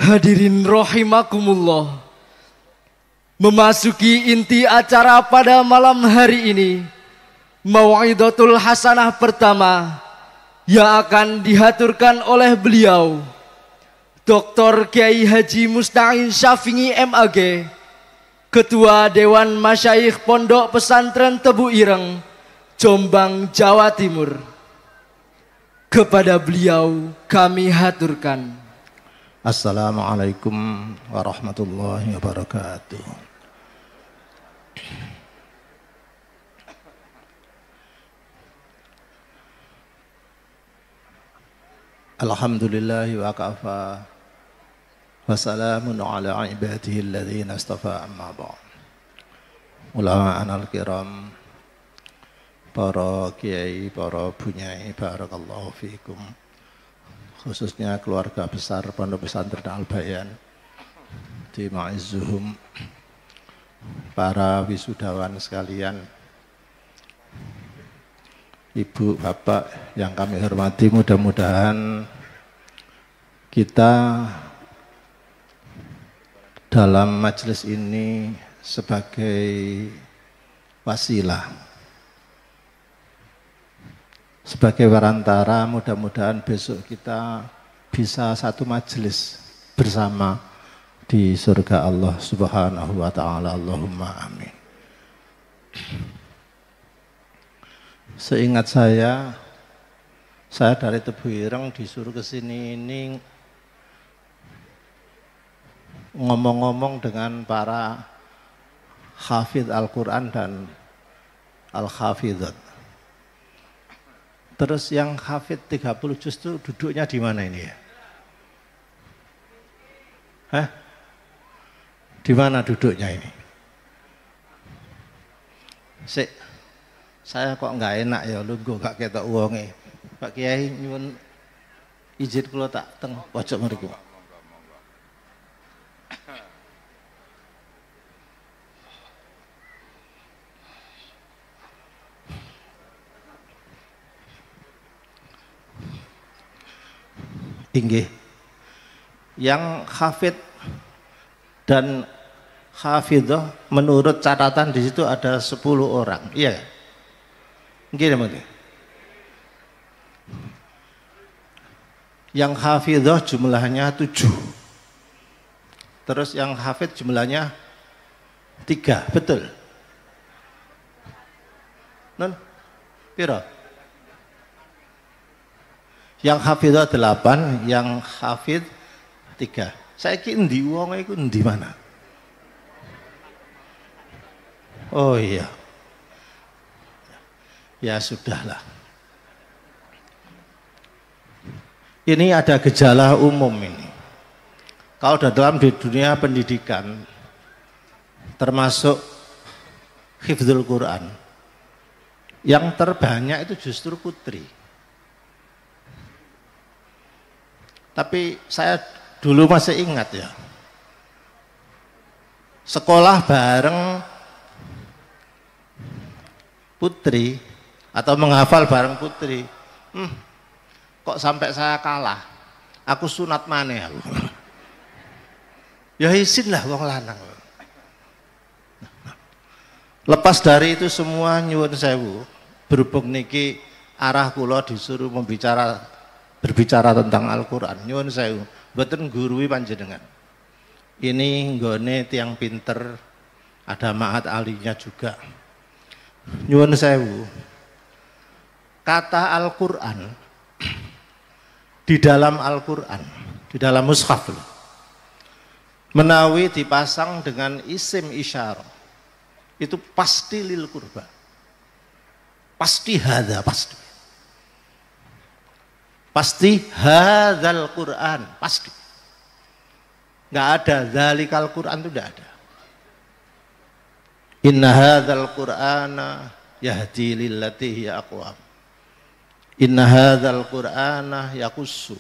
Hadirin rahimakumullah. Memasuki inti acara pada malam hari ini, Mau'idatul Hasanah pertama yang akan dihaturkan oleh beliau Dr. Kiai Haji Musta'in Syafi'i MAG, Ketua Dewan Masyayikh Pondok Pesantren Tebu Ireng, Jombang, Jawa Timur. Kepada beliau kami haturkan. Assalamualaikum warahmatullahi wabarakatuh. Alhamdulillahi wa kafa wa salamun ala ibadihi alladhina astafa amma ba'd. Ulama'ana al-kiram, para kiai, para bunyai, barakallahu fikum, khususnya keluarga besar Pondok Pesantren Al-Bayan di Ma'izzuhum, para wisudawan sekalian, ibu, bapak yang kami hormati, mudah-mudahan kita dalam majelis ini sebagai wasilah, sebagai perantara, mudah-mudahan besok kita bisa satu majelis bersama di surga Allah Subhanahu wa ta'ala. Allahumma amin. Seingat saya dari Tebu Ireng disuruh ke sini ini ngomong-ngomong dengan para hafidh Al-Quran dan Al-Hafidhat. Terus yang hafidh 30 juz itu duduknya di mana ini ya? Hah? Di mana duduknya ini? Saya kok nggak enak ya, lungguh gak ketok uangnya. Pak Kiai nyuwun izin kula tak teng pojok mriku. Inggih. Yang hafid dan hafidhah menurut catatan di situ ada 10 orang. Iya. Nggih, Mas. Yang hafidhah jumlahnya 7. Terus yang hafid jumlahnya 3, betul? Non? Piro? Yang hafidhah 8, yang hafid 3. Saiki endi wong iku endi mana? Oh iya. Ya sudahlah. Ini ada gejala umum ini. Kalau dalam di dunia pendidikan, termasuk hifdzul Quran, yang terbanyak itu justru putri. Tapi saya dulu masih ingat ya, sekolah bareng putri atau menghafal bareng putri, kok sampai saya kalah, aku sunat maneh aku. Ya isin lah wong lanang. Lepas dari itu semua nyuwun sewu, berhubung niki arah kula disuruh berbicara tentang Al-Quran, nyuwun sewu, mboten gurui panjenengan. Ini nggone tiang pinter, ada ma'had alinya juga. Nyuwun sewu, kata Al-Quran di dalam Al-Quran, di dalam mushaf, menawi dipasang dengan isim isyarah, itu pasti lil qurba, pasti hadza, pasti hadzal Quran, pasti. Nggak ada zalikal Quran, itu nggak ada. Inna hadzal Qur'ana yahdi lillati hiya aqwam. Inna hadzal Qur'ana yaqussu.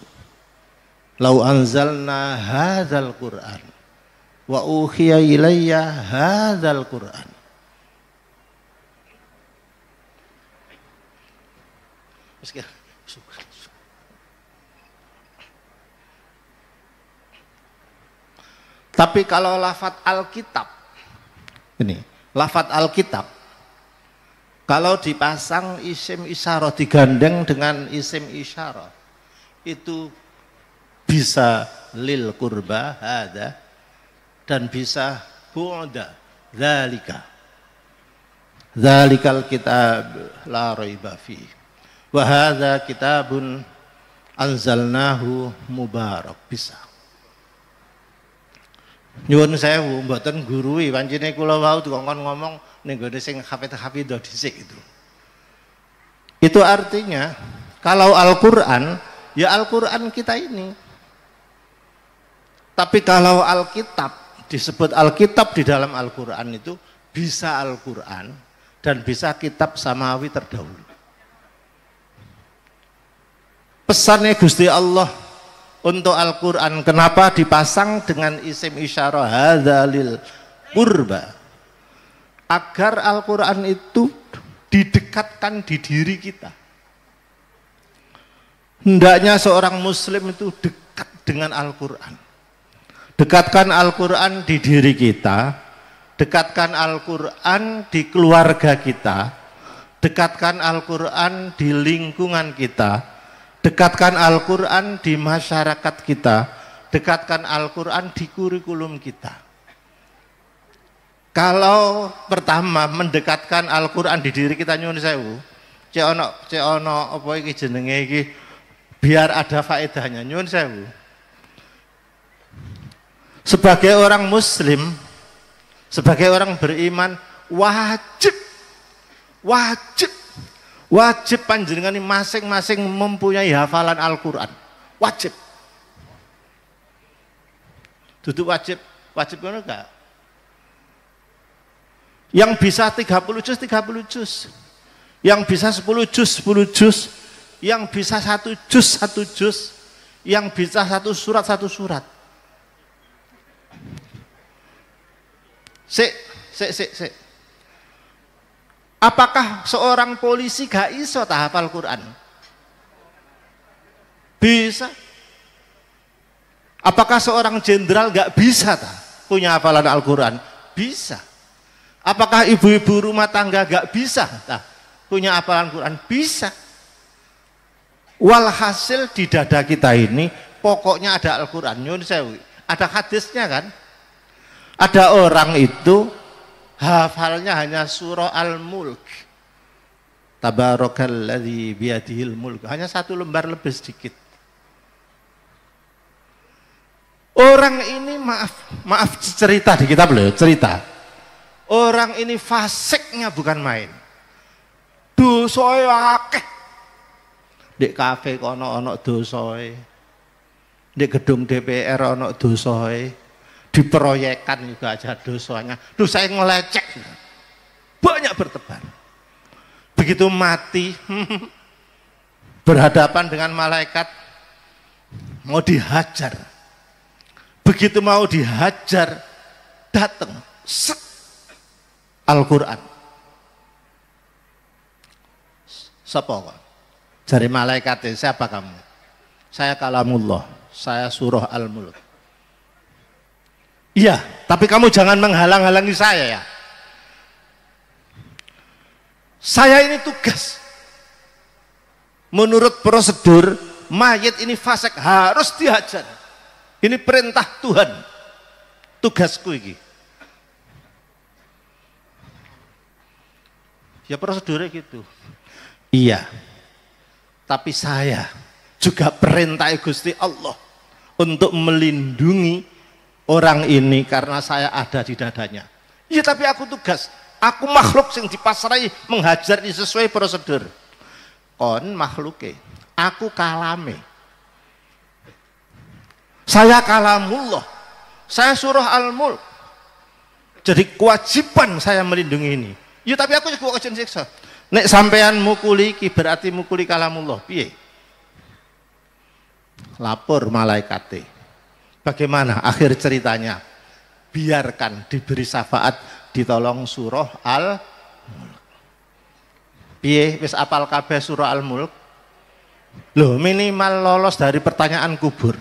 Lau anzalna hadzal Qur'an wa uhiya ilayya hadzal Qur'an. Sekian. Tapi kalau lafat Alkitab, ini lafat Alkitab, kalau dipasang isim isyarah, digandeng dengan isim isyarah, itu bisa lil kurba hada dan bisa bu'da dzalika. Dzalikal kitab la raiba fi. Wa hadza kitabun anzalnahu mubarak, bisa. Nyuwun sewu mboten gurui pancene kula wau dikongkon ngomong ning gone sing hafid-hafidh dhisik itu. Itu artinya kalau Al-Qur'an ya Al-Qur'an kita ini. Tapi kalau Alkitab disebut Alkitab di dalam Al-Qur'an itu bisa Al-Qur'an dan bisa kitab samawi terdahulu. Pesannya Gusti Allah untuk Al-Quran kenapa dipasang dengan isim isyarah hadzalil qurba, agar Al-Quran itu didekatkan di diri kita. Hendaknya seorang muslim itu dekat dengan Al-Quran. Dekatkan Al-Quran di diri kita, dekatkan Al-Quran di keluarga kita, dekatkan Al-Quran di lingkungan kita, dekatkan Al-Quran di masyarakat kita, dekatkan Al-Quran di kurikulum kita. Kalau pertama mendekatkan Al-Quran di diri kita, nyuwun sewu, cek ono apa iki jenenge iki, biar ada faedahnya, nyuwun sewu. Sebagai orang muslim, sebagai orang beriman, wajib panjenengan ini masing-masing mempunyai hafalan Al-Quran. Wajib. Duduk wajib kan enggak? Yang bisa 30 juz, yang bisa 10 juz, yang bisa 1 juz, yang bisa 1 surat. Sik. Apakah seorang polisi gak iso tak hafal Quran? Bisa. Apakah seorang jenderal gak bisa tak punya hafalan Al-Quran? Bisa. Apakah ibu-ibu rumah tangga gak bisa tak punya hafalan Quran? Bisa. Walhasil di dada kita ini pokoknya ada Al-Quran. Ada hadisnya kan? Ada orang itu hafalnya hanya surah Al-Mulk. Tabarakalladzi biyadihil mulk. Hanya 1 lembar lebih sedikit. Orang ini maaf cerita di kitab loh, cerita. Orang ini fasiknya bukan main. Dosoe akeh. Di kafe kono ono dosoe. Di gedung DPR ono dosoe. Diproyekkan juga aja dosanya, saya ngelecek, banyak bertebar. Begitu mati, berhadapan dengan malaikat, mau dihajar. Begitu mau dihajar, datang Al-Quran. Siapa kok? Dari malaikat, siapa kamu? Saya kalamullah, saya surah Al-Mulk. Iya, tapi kamu jangan menghalang-halangi saya ya. Saya ini tugas. Menurut prosedur, mayit ini fasik harus dihajar. Ini perintah Tuhan. Tugasku ini. Ya prosedurnya gitu. Iya. Tapi saya juga perintah Gusti Allah untuk melindungi orang ini karena saya ada di dadanya. Ya tapi aku tugas, aku makhluk yang dipasrai menghajar sesuai prosedur. Kon makhluke, aku kalame. Saya kalamullah, saya surah Al-Mulk. Jadi kewajiban saya melindungi ini. Ya tapi aku juga akan siksa. Nek sampean mukuli ki berarti mukuli kalamullah. Piye? Lapor malaikate. Bagaimana akhir ceritanya? Biarkan diberi syafaat, ditolong surah Al-Mulk. Piye wis apal kabeh surah Al-Mulk? Loh, minimal lolos dari pertanyaan kubur.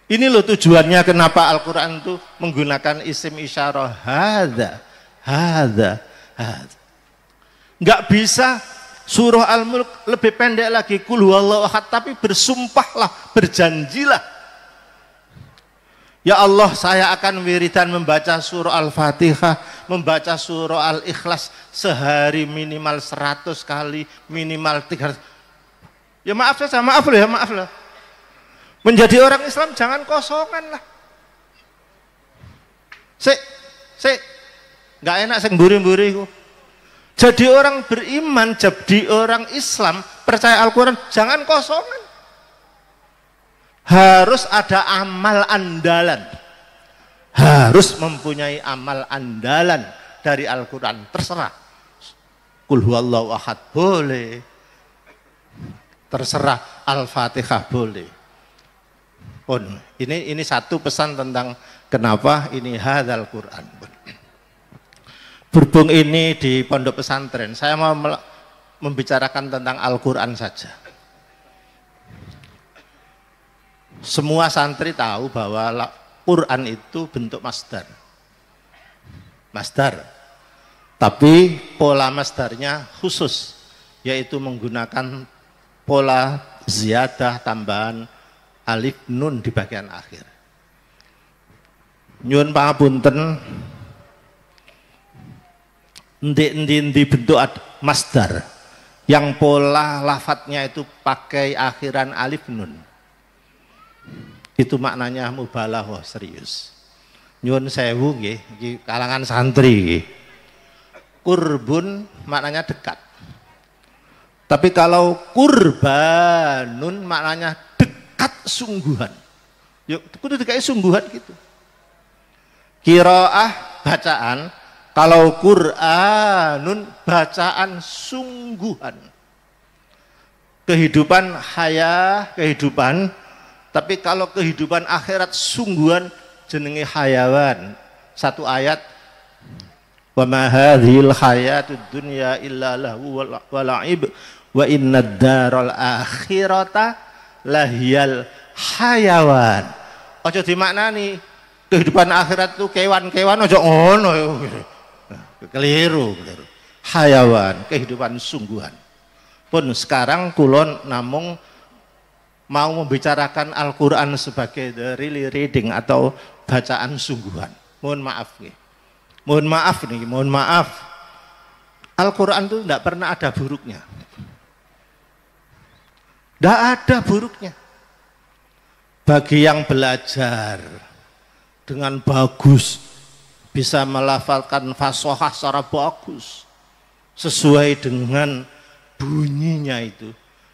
Ini loh tujuannya kenapa Al-Quran itu menggunakan isim isyarah hadza. Nggak bisa surah Al-Mulk lebih pendek lagi, Qul huwallahu ahad, tapi bersumpahlah, berjanjilah. Ya Allah, saya akan wiridan membaca surah Al-Fatihah, membaca surah Al-Ikhlas sehari minimal 100 kali, minimal 300. Ya maaf saja, maaf lah. Menjadi orang Islam jangan kosongan lah. Nggak enak sing mburi-mburi ku. Jadi orang beriman, jadi orang Islam, percaya Al-Quran, jangan kosongan. Harus ada amal andalan. Harus mempunyai amal andalan dari Al-Quran. Terserah. Qul huwallahu ahad boleh. Terserah Al-Fatihah boleh. Ini satu pesan tentang kenapa ini hadzal Quran. Berhubung ini di pondok pesantren, saya mau membicarakan tentang Al-Quran saja. Semua santri tahu bahwa Quran itu bentuk masdar. Tapi pola masdarnya khusus, yaitu menggunakan pola ziyadah tambahan alif nun di bagian akhir. Nyuwun pangapunten, endi bentuk masdar yang pola lafadznya itu pakai akhiran alif nun, itu maknanya mubalaghah, serius. Nyuwun sewu nggih, iki kalangan santri nggih. Kurbun maknanya dekat. Tapi kalau kurbanun maknanya dekat sungguhan. Yuk, kudu dikai sungguhan gitu. Qiraah bacaan, kalau Qur'anun bacaan sungguhan. Kehidupan kehidupan, tapi kalau kehidupan akhirat sungguhan jenenge hayawan. Satu ayat, wa ma hadhil hayatud dunya illa lahu wa la'ib wa innad daral akhirata lahiyal hayawan. Ojo dimaknani kehidupan akhirat itu kewan-kewan, ojo ngono. Keliru. Hayawan, kehidupan sungguhan. Pun sekarang kulon namung mau membicarakan Al-Quran sebagai the really reading atau bacaan sungguhan. Mohon maaf. Al-Quran itu tidak pernah ada buruknya. Tidak ada buruknya. Bagi yang belajar dengan bagus, bisa melafalkan fashohah secara bagus, sesuai dengan bunyinya itu,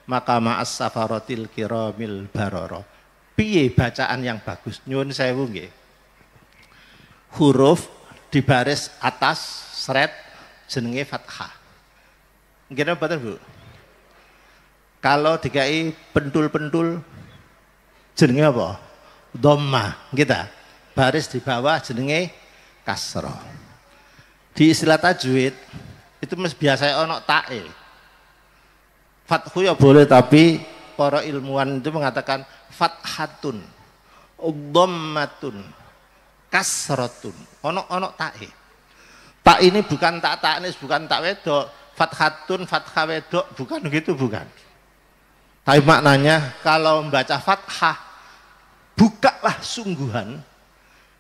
maka ma'as safaratil kiramil barara. Piye bacaan yang bagus? Nyuwun sewu nggih. Huruf di baris atas seret jenenge fathah. Nggih mboten, Bu? Kalau dikai pentul-pentul jenenge apa? Dhammah, kita. Baris di bawah jenenge kasrah. Di istilah tajwid itu biasanya ono tae. Fathu ya boleh, tapi para ilmuwan itu mengatakan fathatun, dhammatun, kasratun. Ono tae. Tak ini bukan tak taknis, bukan tak wedok. Fathatun, fathah wedok, bukan gitu, bukan. Tapi maknanya kalau membaca fathah, bukalah sungguhan.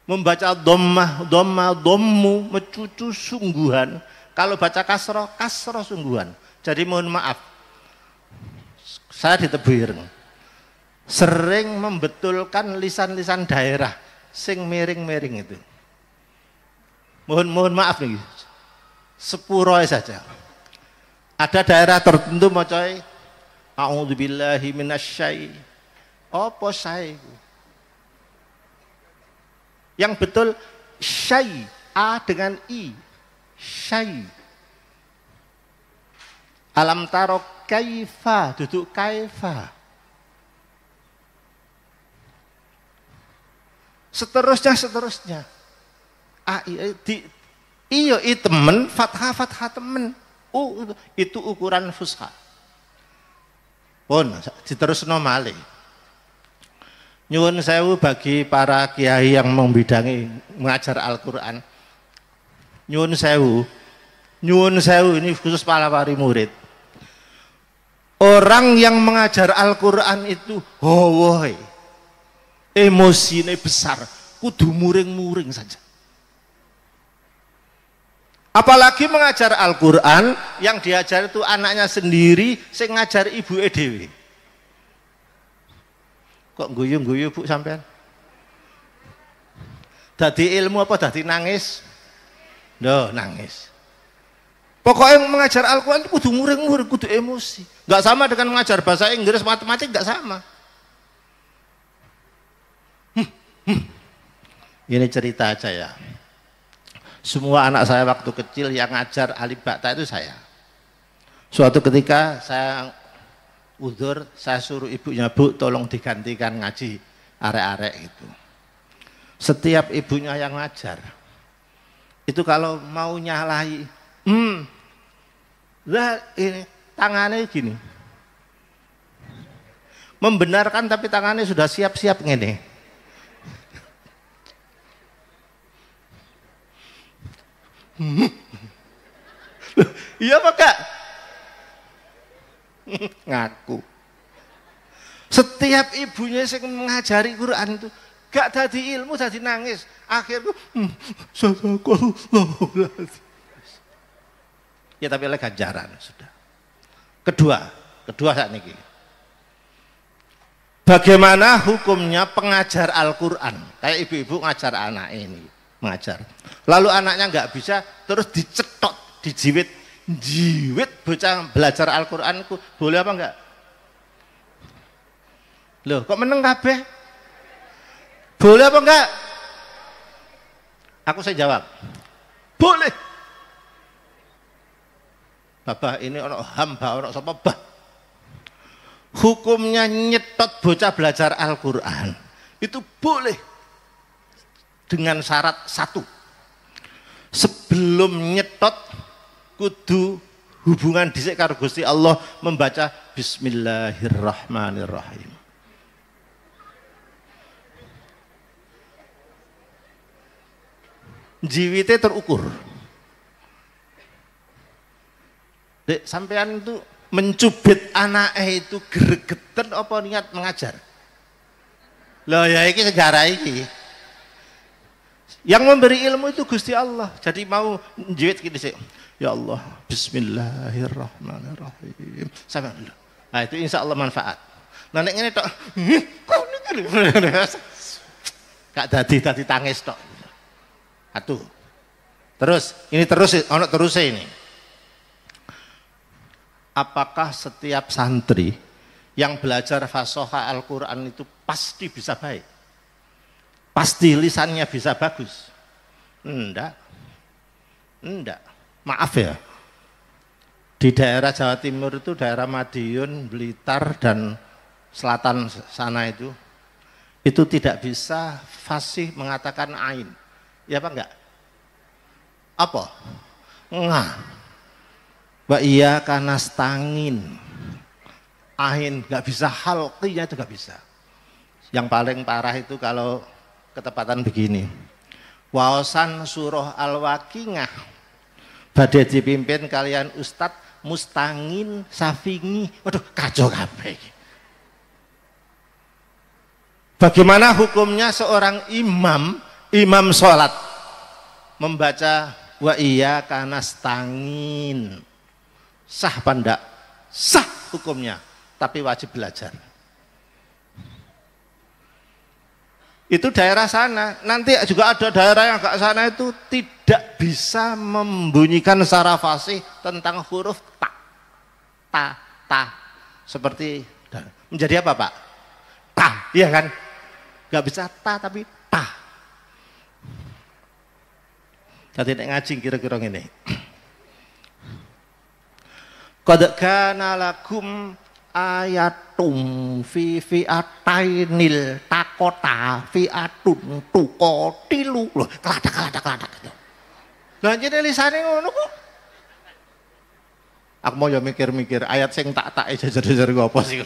Membaca dhammah, dhammu, mencucu sungguhan. Kalau baca kasroh, kasroh sungguhan. Jadi mohon maaf, saya ditebir sering membetulkan lisan-lisan daerah sing miring-miring itu. Mohon maaf nih, sepuroi saja. Ada daerah tertentu mau coy, a'udzubillahi minasyai. Apa syai? Yang betul syai, a dengan i, syai. Alam taro kaifa, duduk kaifa. Seterusnya. Iyo i temen, fathah temen. Itu ukuran fusha. Pun diterusno malih. Nyuwun sewu bagi para kiai yang membidangi mengajar Al-Qur'an. Nyuwun sewu ini khusus para wali murid. Orang yang mengajar Al-Qur'an itu howoi, emosinya besar, kudu muring-muring saja. Apalagi mengajar Al-Qur'an yang diajar itu anaknya sendiri, sing ngajar ibu dewe. Kok guyu-guyu Bu sampean? Dadi ilmu apa dadi nangis? Loh, nangis. Pokoknya mengajar Al-Quran itu kudu muring-muring, kudu emosi. Nggak sama dengan mengajar bahasa Inggris, matematik nggak sama. Ini cerita aja ya. Semua anak saya waktu kecil yang ngajar alif ba ta itu saya. Suatu ketika saya udzur, saya suruh ibunya, Bu tolong digantikan ngaji arek-arek itu. Setiap ibunya yang ngajar itu kalau mau nyalahi lah ini tangannya gini membenarkan, tapi tangannya sudah siap-siap ngene. Iya apa Kak? Ngaku. Setiap ibunya yang mengajari Quran itu gak dadi ilmu, dadi nangis. Akhirnya ya tapi oleh ganjaran sudah. Kedua saat ini. Bagaimana hukumnya pengajar Al-Quran? Kayak ibu-ibu ngajar anak ini, mengajar. Lalu anaknya nggak bisa, terus dicetot, dijiwit, bocah belajar Al-Quran, boleh apa enggak? Loh, kok meneng kabeh? Boleh apa enggak? Aku saya jawab, boleh. Bapak ini ono hamba, ono sapa bah. Hukumnya nyetot bocah belajar Al-Quran itu boleh dengan syarat satu. Sebelum nyetot kudu hubungan dhisik karo Gusti Allah, membaca Bismillahirrahmanirrahim. Jiwite terukur. Dek, sampean itu mencubit anaknya itu gregetan apa niat mengajar? Loh ya iki segara iki. Yang memberi ilmu itu Gusti Allah. Jadi mau jiwit gitu sih. Ya Allah, Bismillahirrahmanirrahim. Sampai dulu. Nah itu insya Allah manfaat. Nah nek ngene tok, kok niki gak dadi tangis tok. Atuh. Terus, ini terus ono terus ini. Apakah setiap santri yang belajar fashoha Al-Quran itu pasti bisa baik? Pasti lisannya bisa bagus? Enggak. Maaf ya. Di daerah Jawa Timur itu, daerah Madiun, Blitar, dan selatan sana itu tidak bisa fasih mengatakan ain. Ya apa enggak? Apa? Ngah. Wa iya kanastangin. Ain nggak bisa, halqinya itu nggak bisa. Yang paling parah itu kalau ketepatan begini. Waosan surah Al-Waqiah badhe dipimpin kalian Ustadz Mustangin Safingi. Waduh, kacau kabeh. Bagaimana hukumnya seorang imam sholat membaca wa iya kanastangin? Sah apa enggak? Sah hukumnya, tapi wajib belajar. Itu daerah sana. Nanti juga ada daerah yang agak sana itu tidak bisa membunyikan secara fasih tentang huruf ta. Seperti menjadi apa Pak? Ta, iya kan? Gak bisa ta tapi ta. Jadi nek ngaji kira-kira ini. Qad kana lakum ayatum fi fi'atainil takota fi'atun tuqatilu. Loh, keladak gitu. Lah jene lisane ngono kok. Aku mau ya mikir-mikir ayat sing tak jajar-jajar apa sih.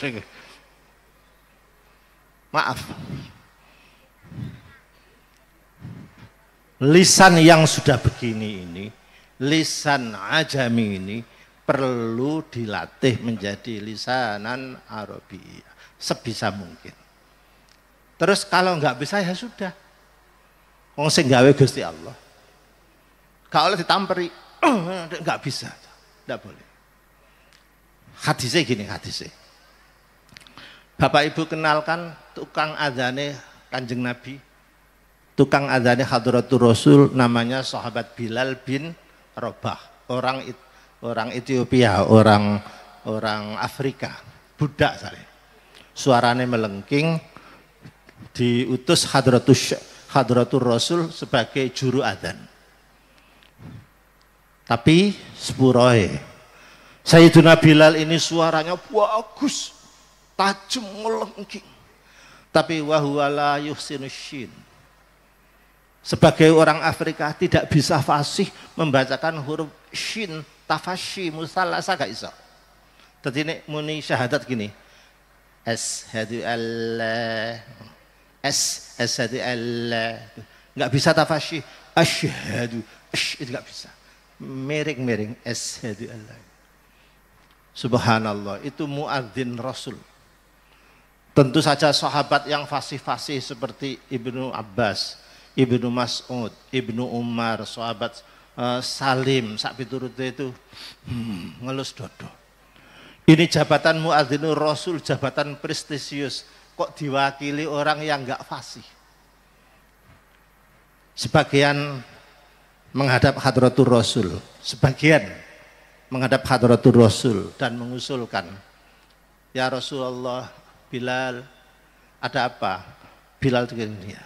Maaf. lisan yang sudah begini ini, lisan ajami ini perlu dilatih menjadi lisanan Arabi sebisa mungkin. Terus kalau nggak bisa ya sudah, wong sing gawe Gusti Allah. Kalau ditamperi, nggak bisa, nggak boleh. Hadisnya gini, hadisnya. Bapak Ibu kenalkan tukang adzane Kanjeng Nabi, tukang adzane Hadratur Rasul, namanya sahabat Bilal bin Rabah, orang Ethiopia, orang Afrika, budak saya. Suaranya melengking, diutus Hadratur Rasul sebagai juru adzan. Tapi sepurohe Sayyidina Bilal ini suaranya bagus, tajam melengking. Tapi wahuwala yuhsinus syin. Sebagai orang Afrika tidak bisa fasih membacakan huruf shin, tafashi, musallasa gak iso. Tadi ini muni syahadat gini. Asyhadu alla asyhadu alla. Enggak bisa tafashi. Asyhadu, itu enggak bisa. Miring-miring asyhadu alla. Subhanallah, itu muadzin Rasul. Tentu saja sahabat yang fasih-fasih seperti Ibnu Abbas, Ibnu Mas'ud, Ibnu Umar, sahabat Salim, sak piturute itu ngelus dodo. Ini jabatan muadzinur Rasul, jabatan prestisius, kok diwakili orang yang enggak fasih. Sebagian menghadap Hadratur Rasul, sebagian menghadap Hadratur Rasul dan mengusulkan, ya Rasulullah, Bilal, ada apa? Bilal itu gini ya.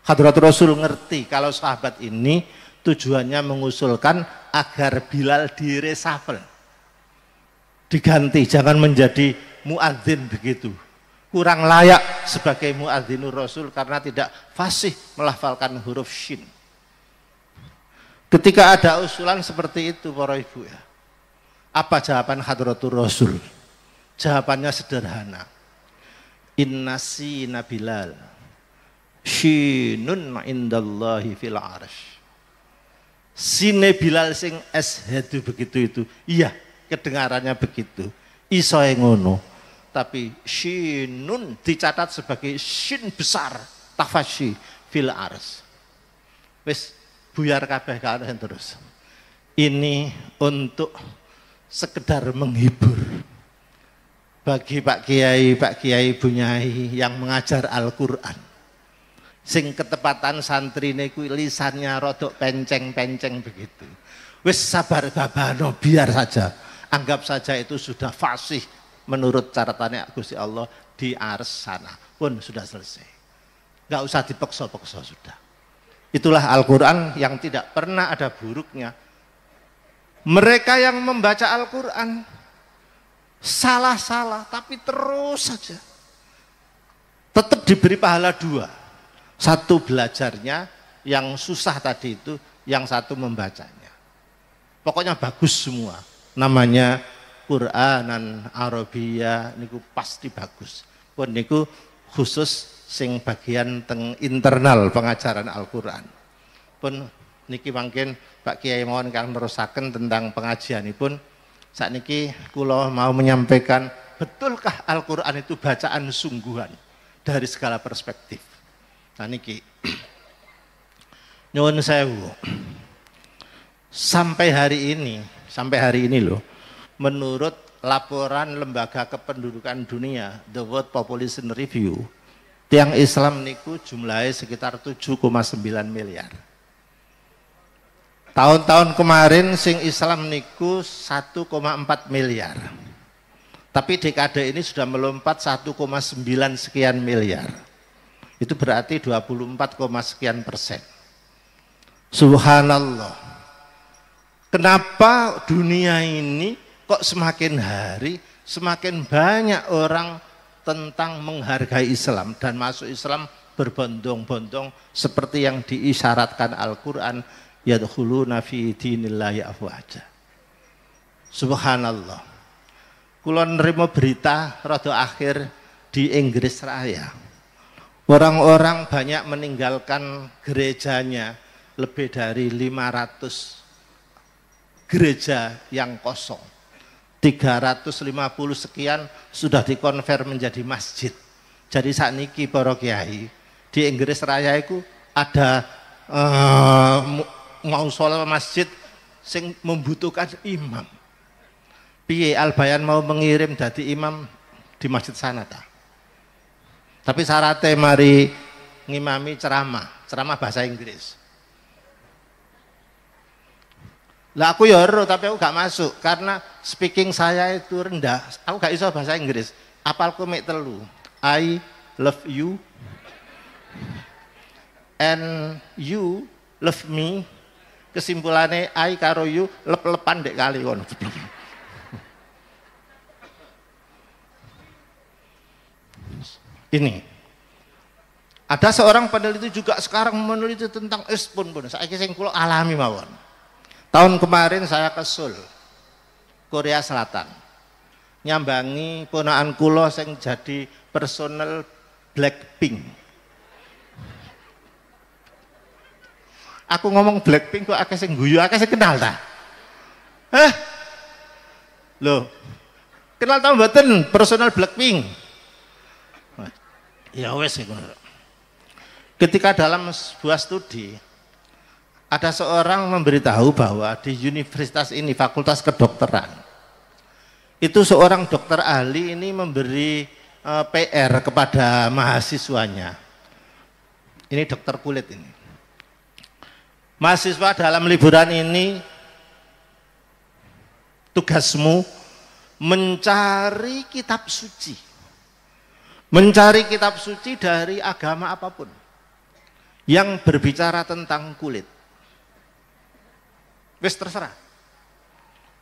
Hadratur Rasul ngerti kalau sahabat ini tujuannya mengusulkan agar Bilal diresafel, diganti, jangan menjadi muadzin begitu. Kurang layak sebagai muadzinur Rasul karena tidak fasih melafalkan huruf shin. Ketika ada usulan seperti itu para ibu ya, apa jawaban Hadratur Rasul? Jawabannya sederhana. Innasina Bilal shinun indallahi fil arsh. Sine Bilal sing ashadu begitu itu. Iya, kedengarannya begitu. Isoe ngono. Tapi shinun dicatat sebagai shin besar, tafashi fil arsh. Wis buyar kabeh kalian terus. Ini untuk sekedar menghibur bagi Pak Kiai Bunyai yang mengajar Al-Quran. Sing ketepatan santri niku lisannya rodok penceng-penceng begitu. Wis sabar babano, biar saja. Anggap saja itu sudah fasih menurut catatannya Gusti Allah di ars sana. Pun sudah selesai. Enggak usah dipeksa-peksa sudah. Itulah Al-Quran yang tidak pernah ada buruknya. Mereka yang membaca Al-Quran salah-salah tapi terus saja tetap diberi pahala dua. Satu belajarnya yang susah tadi itu, yang satu membacanya. Pokoknya bagus semua. Namanya Quranan Arabia niku pasti bagus. Pun niku khusus sing bagian teng internal pengajaran Al-Quran. Pun niki mungkin Pak Kiai mohon kang nerusaken tentang pengajianipun. Sakniki kula mau menyampaikan, betulkah Al-Qur'an itu bacaan sungguhan dari segala perspektif. Nah niki nyuwun sewu. Sampai hari ini loh, menurut laporan Lembaga Kependudukan Dunia, The World Population Review, tiang Islam niku jumlahnya sekitar 7,9 miliar. Tahun-tahun kemarin sing Islam niku 1,4 miliar. Tapi dekade ini sudah melompat 1,9 sekian miliar. Itu berarti 24, sekian persen. Subhanallah. Kenapa dunia ini kok semakin hari semakin banyak orang tentang menghargai Islam dan masuk Islam berbondong-bondong seperti yang diisyaratkan Al-Quran, yadkhuluna fi dinillahi afwaja. Subhanallah. Kula nerima berita rada akhir di Inggris Raya. Orang-orang banyak meninggalkan gerejanya lebih dari 500 gereja yang kosong. 350 sekian sudah dikonver menjadi masjid. Jadi sakniki para kiai di Inggris Raya itu ada mausoleum masjid sing membutuhkan imam. Piye Al-Bayan mau mengirim jadi imam di masjid sana ta? Tapi syaratnya mari ngimami ceramah bahasa Inggris. Lah aku ya ero tapi aku gak masuk karena speaking saya itu rendah. Aku gak iso bahasa Inggris. Apalku mek telu. I love you and you love me. Kesimpulannya I karo you lep-lepan dek kali ngono. Ini ada seorang peneliti juga sekarang meneliti tentang espon pun. Saiki sing kula alami mawon. Tahun kemarin saya ke Seoul, Korea Selatan. Nyambangi ponakan kula sing jadi personel Blackpink. Aku ngomong Blackpink kok akeh sing guyu, akeh sing kenal ta? Loh. Kenal ta mboten personel Blackpink? Ya wes ngono. Ketika dalam sebuah studi ada seorang memberitahu bahwa di universitas ini fakultas kedokteran itu seorang dokter ahli ini memberi PR kepada mahasiswanya. Ini dokter kulit ini. Mahasiswa dalam liburan ini tugasmu mencari kitab suci. Mencari kitab suci dari agama apapun yang berbicara tentang kulit. Wis terserah.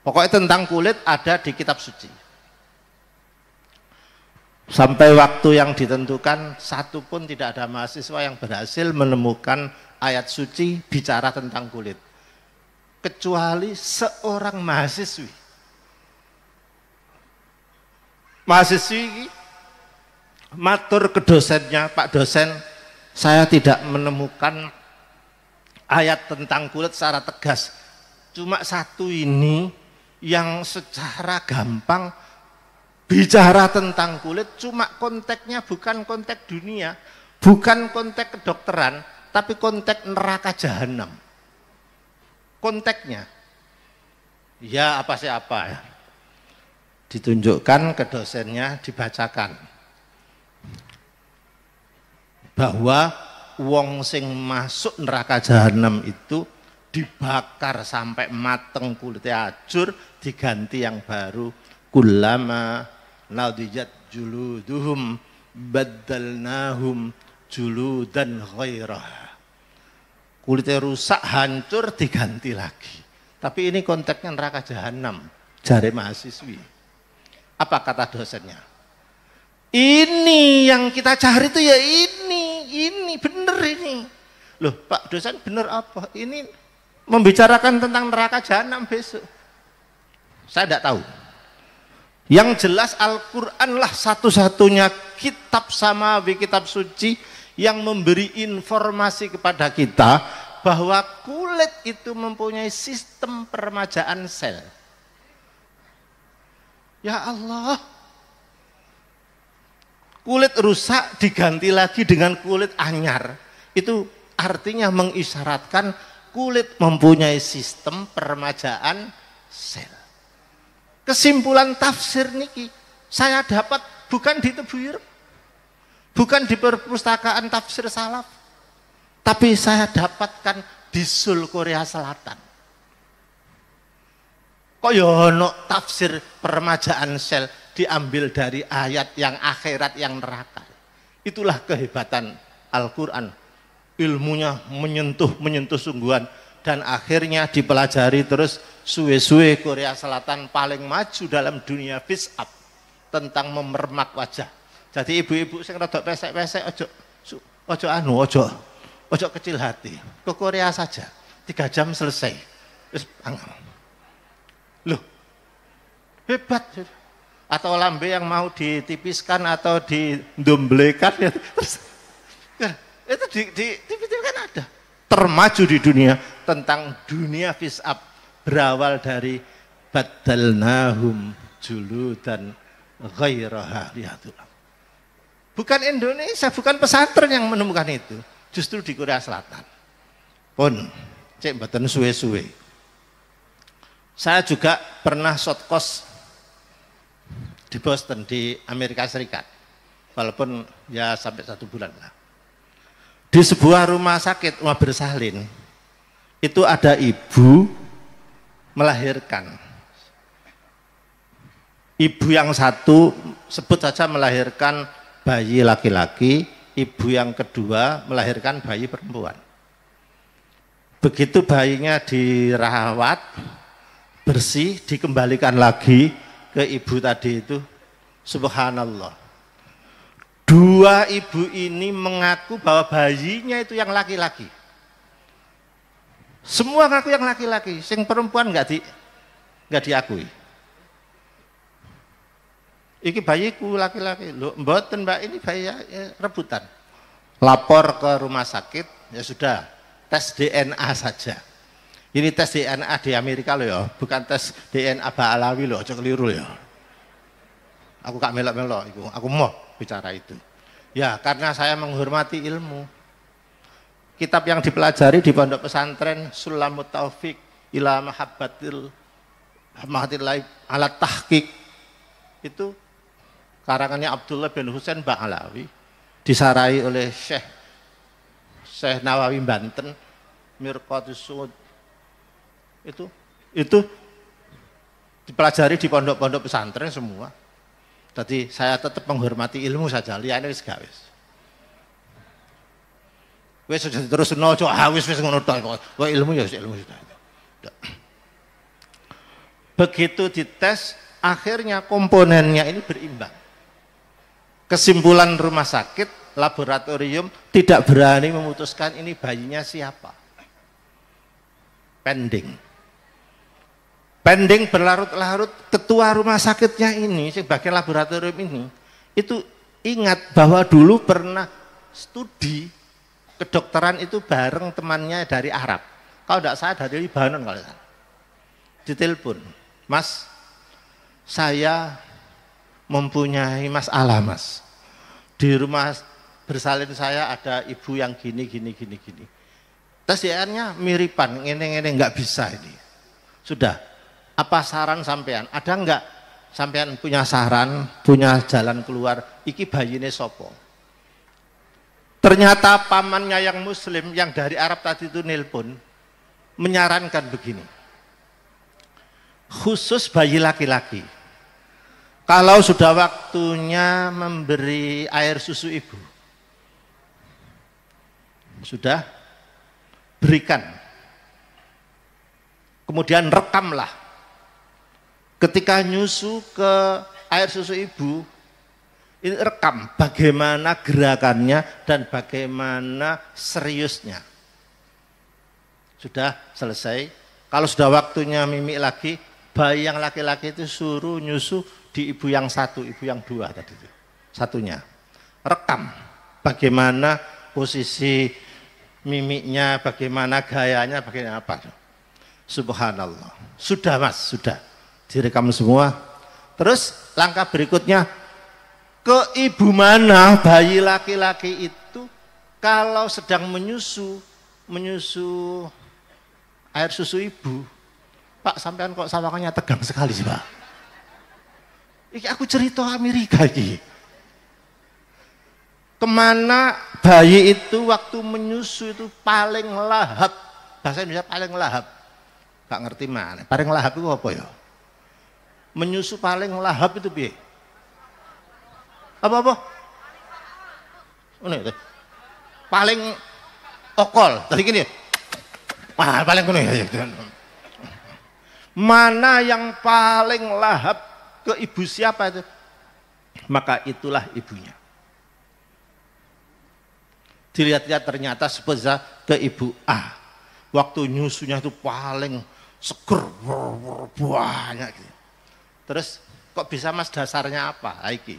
Pokoknya tentang kulit ada di kitab suci. Sampai waktu yang ditentukan satu pun tidak ada mahasiswa yang berhasil menemukan ayat suci bicara tentang kulit. Kecuali seorang mahasiswi. Mahasiswi matur ke dosennya, Pak dosen, saya tidak menemukan ayat tentang kulit secara tegas. Cuma satu ini yang secara gampang bicara tentang kulit, cuma konteksnya bukan konteks dunia, bukan konteks kedokteran, tapi konteks neraka jahanam. Konteksnya, ya apa sih apa ya? Ditunjukkan ke dosennya, dibacakan bahwa wong sing masuk neraka jahanam itu dibakar sampai mateng kulitnya hancur, diganti yang baru. Kullama nadijat juluduhum baddalnahum juludan ghairah. Kulitnya rusak, hancur, diganti lagi. Tapi ini konteksnya neraka jahanam, jare mahasiswi. Apa kata dosennya? Ini yang kita cari itu ya ini bener ini. Loh Pak dosen bener apa? Ini membicarakan tentang neraka jahanam besok. Saya tidak tahu. Yang jelas Al-Quran lah satu-satunya kitab samawi, kitab suci yang memberi informasi kepada kita bahwa kulit itu mempunyai sistem peremajaan sel. Ya Allah, kulit rusak diganti lagi dengan kulit anyar. Itu artinya mengisyaratkan kulit mempunyai sistem peremajaan sel. Kesimpulan tafsir niki saya dapat bukan di Tebuyur, bukan di perpustakaan tafsir salaf, tapi saya dapatkan di Seoul, Korea Selatan. Kok ya ono tafsir peremajaan sel diambil dari ayat yang akhirat yang neraka. Itulah kehebatan Al-Quran. Ilmunya menyentuh sungguhan, dan akhirnya dipelajari terus. Suwe-suwe Korea Selatan paling maju dalam dunia face up tentang memermak wajah. Jadi ibu-ibu sing rada pesek-pesek ojo kecil hati, ke Korea saja 3 jam selesai. Terus loh hebat. Atau lambe yang mau ditipiskan atau didomblekan ya, terus itu di TV kan ada termaju di dunia tentang dunia fisab berawal dari badalnahum juludan ghairaha liyadullah. Bukan Indonesia, bukan pesantren yang menemukan itu, justru di Korea Selatan. Pun cek mboten suwe-suwe. Saya juga pernah short course di Boston di Amerika Serikat, walaupun ya sampai 1 bulan lah. Di sebuah rumah sakit, rumah bersalin, itu ada ibu melahirkan. Ibu yang satu sebut saja melahirkan bayi laki-laki, ibu yang kedua melahirkan bayi perempuan. Begitu bayinya dirawat, bersih, dikembalikan lagi ke ibu tadi itu, subhanallah. Dua ibu ini mengaku bahwa bayinya itu yang laki-laki. Semua ngaku yang laki-laki, sing perempuan nggak diakui. Iki bayiku laki-laki, loh mboten mbak, ini bayi ya, rebutan. Lapor ke rumah sakit, ya sudah, tes DNA saja. Ini tes DNA di Amerika loh ya, bukan tes DNA Ba'alawi loh, aja keliru ya. Aku gak melok-melok, aku mau bicara itu. Ya karena saya menghormati ilmu. Kitab yang dipelajari di pondok pesantren Sulamut Taufik ila mahabbatil alat tahqiq itu karangannya Abdullah bin Husain Ba'alawi, disarai oleh Syekh Nawawi Banten, Mirqatus Suud. Itu dipelajari di pondok-pondok pesantren semua. Jadi saya tetap menghormati ilmu saja, liyane wis gak wis. Wis terus nojo wis ngono tok. Kok ilmu ya ilmu sudah. Begitu dites, akhirnya komponennya ini berimbang. Kesimpulan rumah sakit, laboratorium tidak berani memutuskan ini bayinya siapa. Pending berlarut-larut, ketua rumah sakitnya ini, sebagai laboratorium ini, itu ingat bahwa dulu pernah studi kedokteran itu bareng temannya dari Arab. Kalau tidak salah dari Libanon kalau salah. Ditelepon, Mas, saya mempunyai masalah Mas. Di rumah bersalin saya ada ibu yang gini. Tes DNA miripan, ini nggak bisa ini. Sudah. Apa saran sampean? Ada enggak sampean punya saran, punya jalan keluar? Iki bayine sopo? Ternyata pamannya yang muslim yang dari Arab tadi itu nelpon menyarankan begini. Khusus bayi laki-laki. Kalau sudah waktunya memberi air susu ibu, sudah berikan. Kemudian rekamlah. Ketika nyusu ke air susu ibu, ini rekam bagaimana gerakannya dan bagaimana seriusnya. Sudah selesai. Kalau sudah waktunya mimik lagi, bayi yang laki-laki itu suruh nyusu di ibu yang satu, ibu yang dua tadi itu. Satunya. Rekam bagaimana posisi mimiknya, bagaimana gayanya, bagaimana apa. Subhanallah. Sudah Mas, sudah. Direkam semua. Terus langkah berikutnya, ke ibu mana bayi laki-laki itu kalau sedang menyusu air susu ibu. Pak, sampean kok sawangannya tegang sekali sih Pak? Ini aku cerita Amerika ini. Kemana bayi itu waktu menyusu itu paling lahap, bahasa Indonesia paling lahap. Gak ngerti mana, paling lahap itu apa ya? Menyusu paling lahap itu piye? Apa? Ini paling okol. Tadi gini. Wah, paling kuno ya. Mana yang paling lahap ke ibu siapa itu? Maka itulah ibunya. Dilihat-lihat ternyata sebeza ke ibu A. Waktu nyusunya itu paling seger, banyak gitu. Terus kok bisa Mas dasarnya apa? Iki.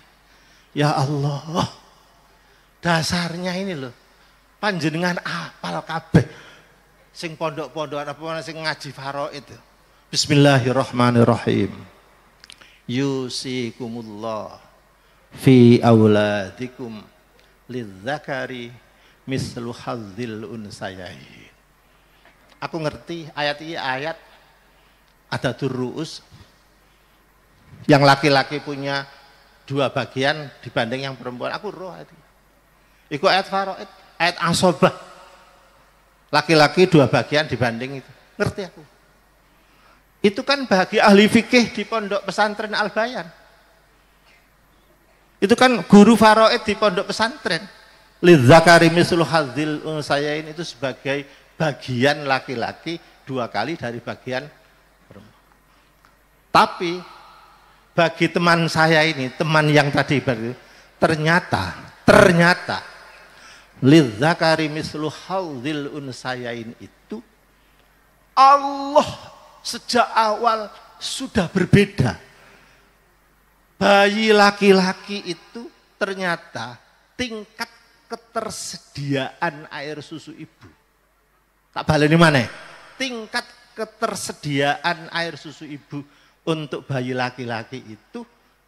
Ya Allah, dasarnya ini loh, panjenengan apal kabeh sing pondok-pondokan apa sing ngaji faraid. Bismillahirrahmanirrahim. Yusikumullah fi auladikum lidzakari mislu hadzil unsayain. Aku ngerti ayat ini ayat ada durruus yang laki-laki punya 2 bagian dibanding yang perempuan. Aku roh ayat ini. Iku ayat faraid, ayat asobah. Laki-laki 2 bagian dibanding itu. Ngerti aku. Itu kan bagi ahli fikih di pondok pesantren Al-Bayan. Itu kan guru faraid di pondok pesantren. Lidzakari mislu hadzil unsayain itu sebagai bagian laki-laki 2 kali dari bagian perempuan. Tapi bagi teman saya ini, teman yang tadi ternyata lidzakari mislu hadzil unsayain itu Allah sejak awal sudah berbeda. Bayi laki-laki itu ternyata tingkat ketersediaan air susu ibu. Tak baleni mana? Tingkat ketersediaan air susu ibu untuk bayi laki-laki itu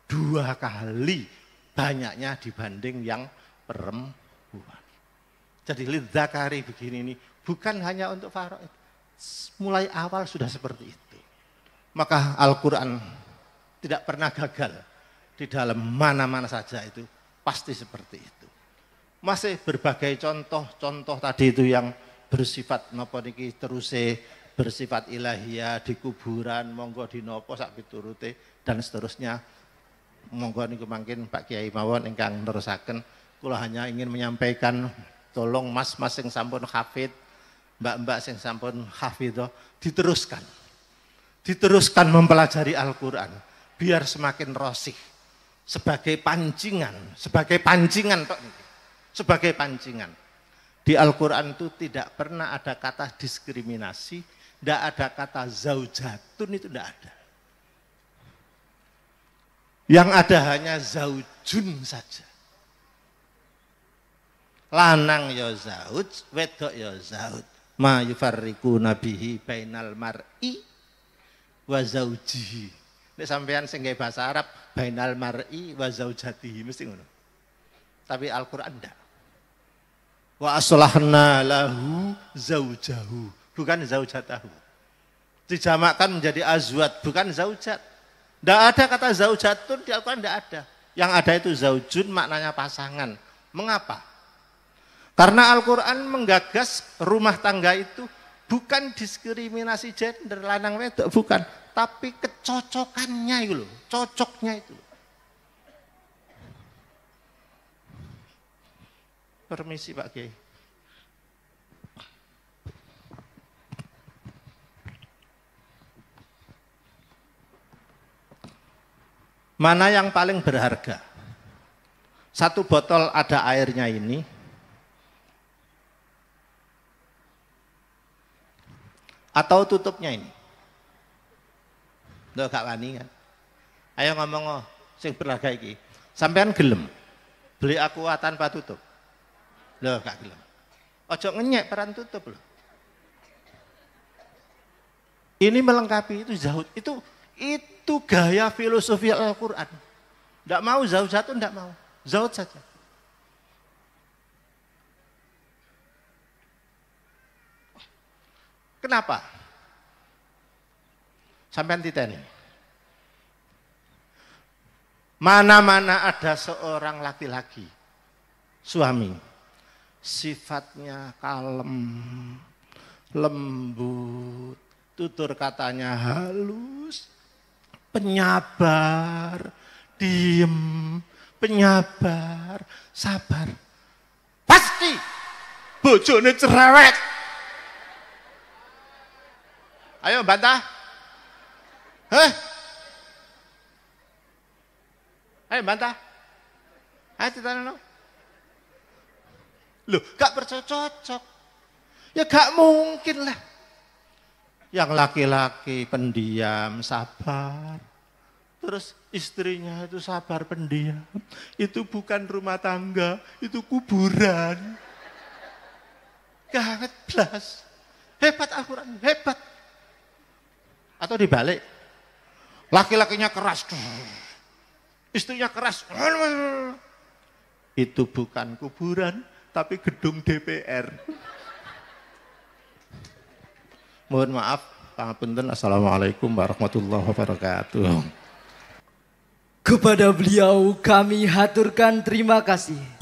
2 kali banyaknya dibanding yang perempuan. Jadi lidzakari begini ini bukan hanya untuk faraid. Mulai awal sudah seperti itu. Maka Al-Quran tidak pernah gagal di dalam mana-mana saja itu pasti seperti itu. Masih berbagai contoh tadi itu yang bersifat napa niki teruse bersifat ilahiyah di kuburan monggo dinopo sak piturute dan seterusnya. Monggo niku mangkin Pak Kiai mawon ingkang nerusaken. Kula hanya ingin menyampaikan tolong mas-mas sing sampun hafid, mbak-mbak sing sampun hafidho diteruskan. Diteruskan mempelajari Al-Quran biar semakin rosih sebagai pancingan tok niki. Sebagai pancingan. Di Al-Quran itu tidak pernah ada kata diskriminasi, tidak ada kata zaujatun, itu tidak ada. Yang ada hanya zaujun saja. Lanang ya zauj, wedok ya zauj. Ma yufarriku nabihi bainal mar'i wa zaujihi. Nek sampean sing gawe bahasa Arab bainal mar'i wa zaujatihi mesti ngono. Tapi Al-Qur'an ndak. Wa aslahna lahu zaujahu, bukan zaujatahu. Dijamakkan menjadi azwat, bukan zaujat. Ndak ada kata zaujatun di Al-Qur'an, ndak ada. Yang ada itu zaujun maknanya pasangan. Mengapa? Karena Al-Quran menggagas rumah tangga itu bukan diskriminasi gender lanang wedok, bukan, tapi kecocokannya itu loh, cocoknya itu. Permisi Pak Kiai. Mana yang paling berharga? Satu botol ada airnya ini, atau tutupnya ini? Loh gak wani kan? Ayo ngomong sing berharga iki. Sampean gelem beli aqua tanpa tutup? Loh gak gelem. Ojo ngenyek peran tutup loh. Ini melengkapi, itu zahud. Itu gaya filosofi Al-Quran. Tidak mau zaujatun, tidak mau. Zahud saja. Kenapa? Sampai titeni. Mana-mana ada seorang laki-laki, suami, sifatnya kalem, lembut, tutur katanya halus, penyabar, diem, penyabar, sabar. Pasti bojone cerewet. Ayo bantah. Ayo bantah. Ayo ditanya. Loh, gak bercocok. Ya gak mungkin lah. Yang laki-laki pendiam, sabar. Terus istrinya itu sabar pendiam. Itu bukan rumah tangga, itu kuburan. Gak blas. hebat Al-Quran, hebat. Atau dibalik, laki-lakinya keras, istrinya keras. Itu bukan kuburan, tapi gedung DPR. Mohon maaf, pangapunten. Assalamualaikum warahmatullahi wabarakatuh. Kepada beliau kami haturkan terima kasih.